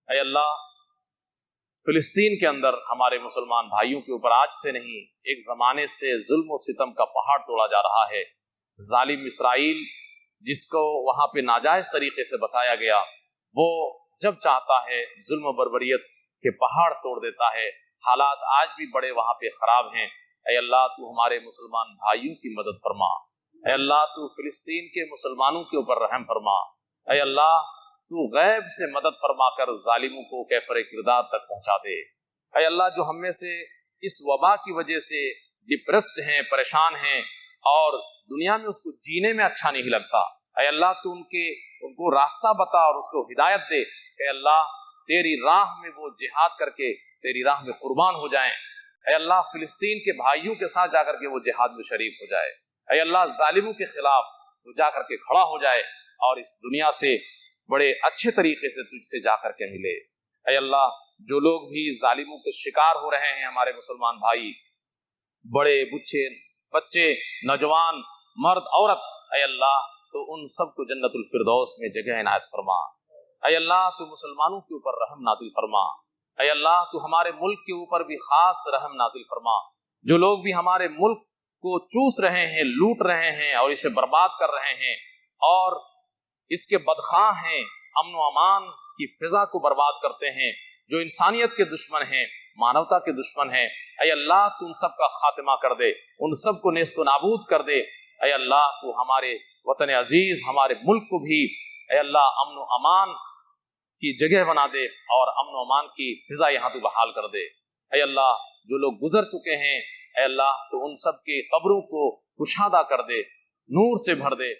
اے اللہ فلسطین کے اندر ہمارے مسلمان بھائیوں کے اوپر آج سے نہیں ایک زمانے سے ظلم و ستم کا پہاڑ توڑا جا رہا ہے. ظالم اسرائیل جس کو وہاں پہ ناجائز طریقے سے بسایا گیا، وہ جب چاہتا ہے ظلم و بربریت کے پہاڑ توڑ دیتا ہے. حالات آج بھی بڑے وہاں پہ خراب ہیں. اے اللہ تو ہمارے مسلمان بھائیوں کی مدد فرما. اے اللہ تو فلسطین کے مسلمانوں کے اوپر رحم فرما. اے اللہ تو غیب سے مدد فرما کر ظالموں کو کیفر کردار تک پہنچا دے. اے اللہ جو ہم میں سے اس وبا کی وجہ سے ڈپریسڈ ہیں، پریشان ہیں اور دنیا میں اس کو جینے میں اچھا نہیں لگتا، اے اللہ تو ان کو راستہ بتا اور اس کو ہدایت دے. اے اللہ تیری راہ میں وہ جہاد کر کے تیری راہ میں قربان ہو جائیں. اے اللہ فلسطین کے بھائیوں کے ساتھ جا کر کے وہ جہاد میں شریک ہو جائے. اے اللہ ظالموں کے خلاف وہ جا کر کے کھڑا ہو جائے اور اس دنیا سے بڑے اچھے طریقے سے تجھ سے جا کر کے ملے. اے اللہ جو لوگ بھی ظالموں کے شکار ہو رہے ہیں ہمارے مسلمان بھائی، بڑے بچے نوجوان مرد عورت، اے اللہ تو ان سب کو جنت الفردوس میں جگہ عنایت فرما. اے اللہ تو مسلمانوں کے اوپر رحم نازل فرما. اے اللہ تو ہمارے ملک کے اوپر بھی خاص رحم نازل فرما. جو لوگ بھی ہمارے ملک کو چوس رہے ہیں، لوٹ رہے ہیں اور اسے برباد کر رہے ہیں اور اس کے بدخواہ ہیں، امن و امان کی فضا کو برباد کرتے ہیں، جو انسانیت کے دشمن ہیں، مانوتا کے دشمن ہیں، اے اللہ تو ان سب کا خاتمہ کر دے، ان سب کو نیست و نابود کر دے. اے اللہ تو ہمارے وطن عزیز ہمارے ملک کو بھی اے اللہ امن و امان کی جگہ بنا دے اور امن و امان کی فضا یہاں تو بحال کر دے. اے اللہ جو لوگ گزر چکے ہیں اے اللہ تو ان سب کی قبروں کو کشادہ کر دے، نور سے بھر دے.